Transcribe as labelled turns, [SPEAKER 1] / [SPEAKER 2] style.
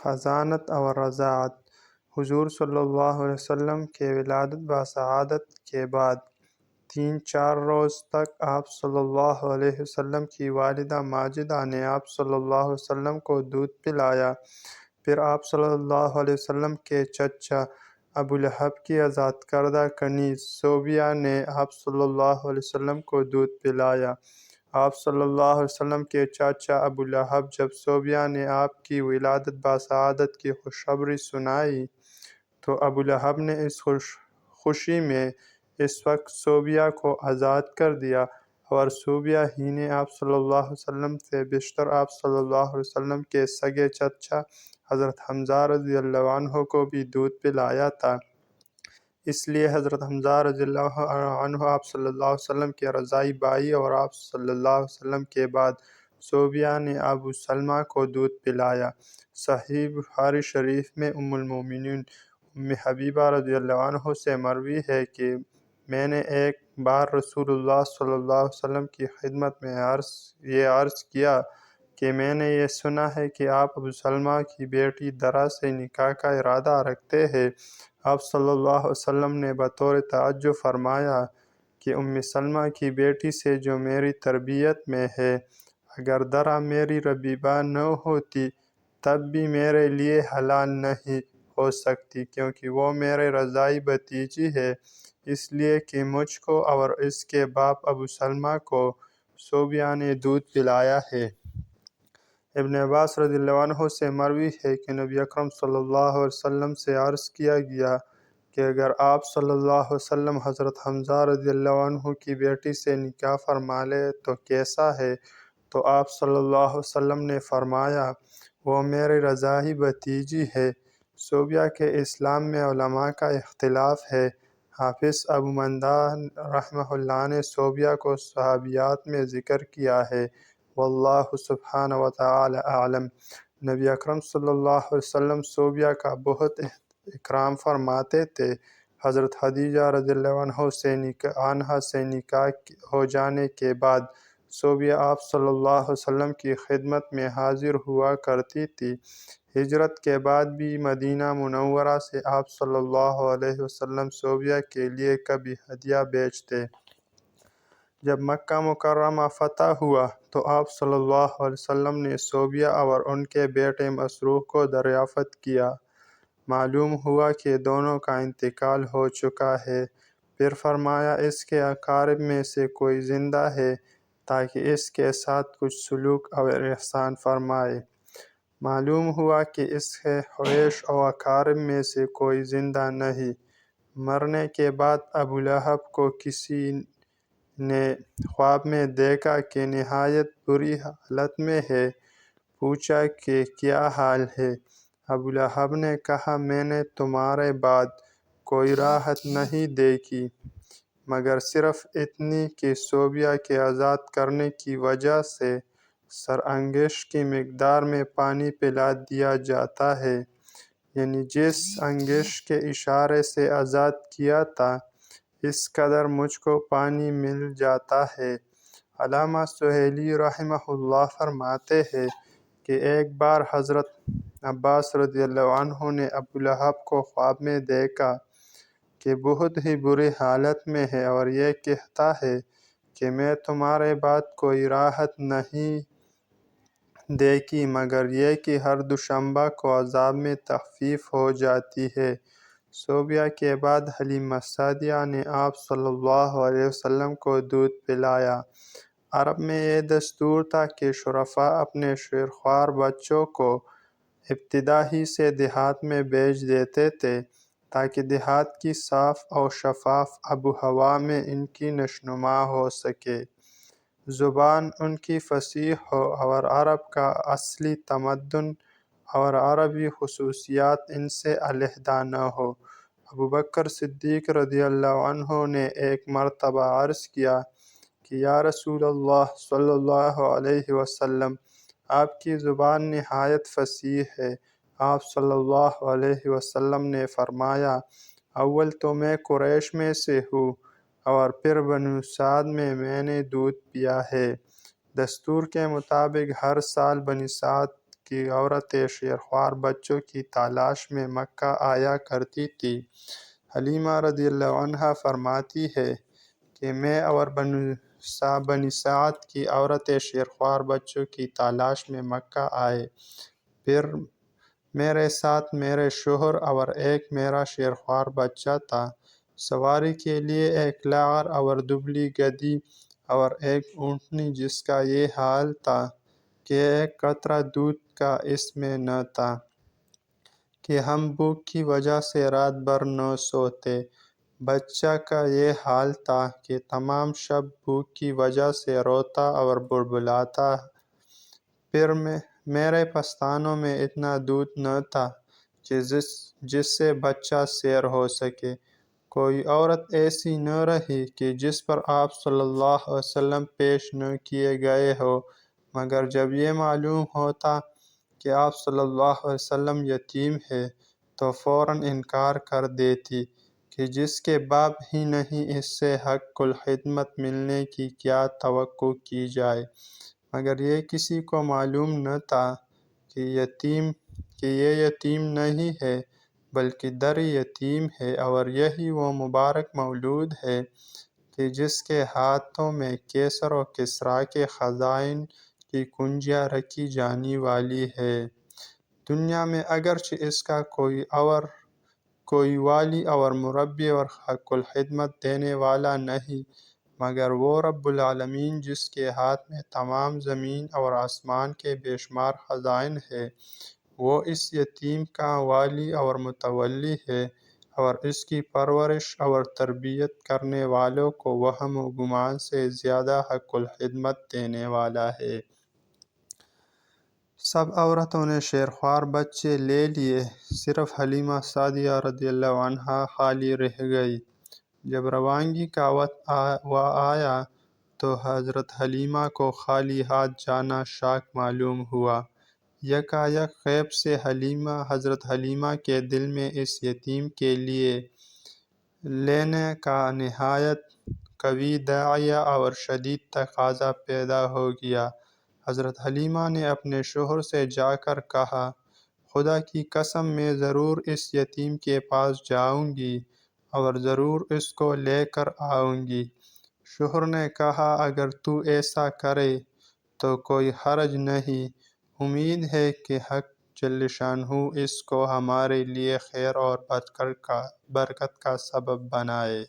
[SPEAKER 1] حضانت اور رضاعت۔ حضور صلی اللہ علیہ وسلم کے ولادت بسعادت کے بعد 3-4 روز تک آپ صلی اللہ علیہ وسلم کی والدہ ماجدہ نے آپ صلی اللہ علیہ وسلم کو دودھ پلایا۔ پھر آپ صلی اللہ علیہ وسلم کے چچا ابو لہب کی آزاد کردہ کنیز صوبیہ نے آپ صلی اللہ علیہ وسلم کو دودھ پلایا۔ آپ صلی اللہ علیہ وسلم کے چاچا ابو لہب جب صوبیہ نے آپ کی ولادت بسعادت کی خوشخبری سنائی تو ابو لہب نے اس خوشی میں اس وقت صوبیہ کو آزاد کر دیا، اور صوبیہ ہی نے آپ صلی اللہ علیہ وسلم سے بیشتر آپ صلی اللہ علیہ وسلم کے سگے چچا حضرت حمزہ رضی اللہ عنہ کو بھی دودھ پلایا تھا۔ اس لیے حضرت حمزہ رضی اللہ عنہ آپ صلی اللہ علیہ وسلم کے رضاعی بھائی اور آپ صلی اللہ علیہ وسلم کے بعد صوبیہ نے ابو سلمہ کو دودھ پلایا۔ صحیح بخاری شریف میں ام المومنین ام حبیبہ رضی اللہ عنہ سے مروی ہے کہ میں نے ایک بار رسول اللہ صلی اللہ علیہ وسلم کی خدمت میں یہ عرض کیا کہ میں نے یہ سنا ہے کہ آپ ابو سلمہ کی بیٹی درا سے نکاح کا ارادہ رکھتے ہیں۔ آپ صلی اللہ علیہ وسلم نے بطور تعجب فرمایا کہ ام سلمہ کی بیٹی سے جو میری تربیت میں ہے، اگر درا میری ربیبہ نہ ہوتی تب بھی میرے لیے حلال نہیں ہو سکتی، کیونکہ وہ میرے رضاعی بھتیجی ہے، اس لیے کہ مجھ کو اور اس کے باپ ابو سلمہ کو صوبیہ نے دودھ پلایا ہے۔ ابن عباس رضی اللہ عنہ سے مروی ہے کہ نبی اکرم صلی اللہ علیہ وسلم سے عرض کیا گیا کہ اگر آپ صلی اللہ علیہ وسلم حضرت حمزہ رضی اللہ عنہ کی بیٹی سے نکاح فرما لے تو کیسا ہے؟ تو آپ صلی اللہ علیہ وسلم نے فرمایا وہ میری رضاعی بھتیجی ہے۔ صوبیہ کے اسلام میں علماء کا اختلاف ہے۔ حافظ ابو مندہ رحمہ اللہ نے صوبیہ کو صحابیات میں ذکر کیا ہے، واللہ سبحانہ وتعالی اعلم۔ نبی اکرم صلی اللہ علیہ وسلم صوبیہ کا بہت اکرام فرماتے تھے۔ حضرت خدیجہ رضی اللہ عنہا سے نکاح ہو جانے کے بعد صوبیہ آپ صلی اللہ علیہ وسلم کی خدمت میں حاضر ہوا کرتی تھی۔ ہجرت کے بعد بھی مدینہ منورہ سے آپ صلی اللہ علیہ وسلم صوبیہ کے لیے کبھی ہدیہ بھیجتے۔ جب مکہ مکرمہ فتح ہوا تو آپ صلی اللہ علیہ وسلم نے صوبیہ اور ان کے بیٹے مسروق کو دریافت کیا۔ معلوم ہوا کہ دونوں کا انتقال ہو چکا ہے۔ پھر فرمایا اس کے اقارب میں سے کوئی زندہ ہے تاکہ اس کے ساتھ کچھ سلوک اور احسان فرمائے۔ معلوم ہوا کہ اس کے حویش و اقارب میں سے کوئی زندہ نہیں۔ مرنے کے بعد ابو لہب کو کسی نے خواب میں دیکھا کہ نہایت بری حالت میں ہے۔ پوچھا کہ کیا حال ہے؟ ابو لہب نے کہا میں نے تمہارے بعد کوئی راحت نہیں دیکھی مگر صرف اتنی کہ صوبیہ کے آزاد کرنے کی وجہ سے سر انگشت کی مقدار میں پانی پلا دیا جاتا ہے، یعنی جس انگشت کے اشارے سے آزاد کیا تھا اس قدر مجھ کو پانی مل جاتا ہے۔ علامہ سہیلی رحمہ اللہ فرماتے ہیں کہ ایک بار حضرت عباس رضی اللہ عنہ نے ابو لہب کو خواب میں دیکھا کہ بہت ہی بری حالت میں ہے اور یہ کہتا ہے کہ میں تمہارے بعد کوئی راحت نہیں دیکھی مگر یہ کہ ہر دوشنبہ کو عذاب میں تخفیف ہو جاتی ہے۔ صوبیہ کے بعد حلیمہ سعدیہ نے آپ صلی اللہ علیہ وسلم کو دودھ پلایا۔ عرب میں یہ دستور تھا کہ شرفاء اپنے شیرخوار بچوں کو ابتدا ہی سے دیہات میں بھیج دیتے تھے تاکہ دیہات کی صاف اور شفاف آب و ہوا میں ان کی نشوونما ہو سکے، زبان ان کی فصیح ہو اور عرب کا اصلی تمدن اور عربی خصوصیات ان سے علیحدہ نہ ہو۔ ابو بکر صدیق رضی اللہ عنہ نے ایک مرتبہ عرض کیا کہ یا رسول اللہ صلی اللہ علیہ وسلم، آپ کی زبان نہایت فصیح ہے۔ آپ صلی اللہ علیہ وسلم نے فرمایا اول تو میں قریش میں سے ہوں اور پھر بنو سعد میں نے دودھ پیا ہے۔ دستور کے مطابق ہر سال بنی سعد کی عورتیں شیرخوار بچوں کی تلاش میں مکہ آیا کرتی تھیں۔ حلیمہ رضی اللہ عنہا فرماتی ہے کہ میں اور بنی سعد کی عورتیں شیرخوار بچوں کی تلاش میں مکہ آئے۔ پھر میرے ساتھ میرے شوہر اور ایک میرا شیرخوار بچہ تھا۔ سواری کے لیے ایک لاغر اور دبلی گدھی اور ایک اونٹنی جس کا یہ حال تھا کہ ایک قطرہ دودھ کا اس میں نہ تھا کہ ہم بھوک کی وجہ سے رات بھر نہ سوتے۔ بچہ کا یہ حال تھا کہ تمام شب بھوک کی وجہ سے روتا اور بڑبڑاتا۔ پھر میرے پستانوں میں اتنا دودھ نہ تھا کہ جس سے بچہ سیر ہو سکے۔ کوئی عورت ایسی نہ رہی کہ جس پر آپ صلی اللہ علیہ وسلم پیش نہ کیے گئے ہو، مگر جب یہ معلوم ہوتا کہ آپ صلی اللہ علیہ وسلم یتیم ہے تو فوراً انکار کر دیتی کہ جس کے باپ ہی نہیں اس سے حق الخدمت ملنے کی کیا توقع کی جائے۔ مگر یہ کسی کو معلوم نہ تھا کہ یہ یتیم نہیں ہے بلکہ در یتیم ہے، اور یہی وہ مبارک مولود ہے کہ جس کے ہاتھوں میں کیسر و کسریٰ کے خزائن کی کنجیاں رکھی جانے والی ہے۔ دنیا میں اگرچہ اس کا کوئی والی اور مربی اور حق الخدمت دینے والا نہیں، مگر وہ رب العالمین جس کے ہاتھ میں تمام زمین اور آسمان کے بے شمار خزائن ہے، وہ اس یتیم کا والی اور متولی ہے، اور اس کی پرورش اور تربیت کرنے والوں کو وہم و گمان سے زیادہ حق الخدمت دینے والا ہے۔ سب عورتوں نے شیرخوار بچے لے لیے، صرف حلیمہ سعدیہ رضی اللہ عنہا خالی رہ گئی۔ جب روانگی کا وقت آیا تو حضرت حلیمہ کو خالی ہاتھ جانا شاک معلوم ہوا۔ یکایک غیب سے حضرت حلیمہ کے دل میں اس یتیم کے لینے کا نہایت قوی داعیہ اور شدید تقاضا پیدا ہو گیا۔ حضرت حلیمہ نے اپنے شوہر سے جا کر کہا، خدا کی قسم میں ضرور اس یتیم کے پاس جاؤں گی اور ضرور اس کو لے کر آؤں گی۔ شوہر نے کہا، اگر تو ایسا کرے تو کوئی حرج نہیں، امید ہے کہ حق جل شانہ اس کو ہمارے لیے خیر اور برکت کا سبب بنائے۔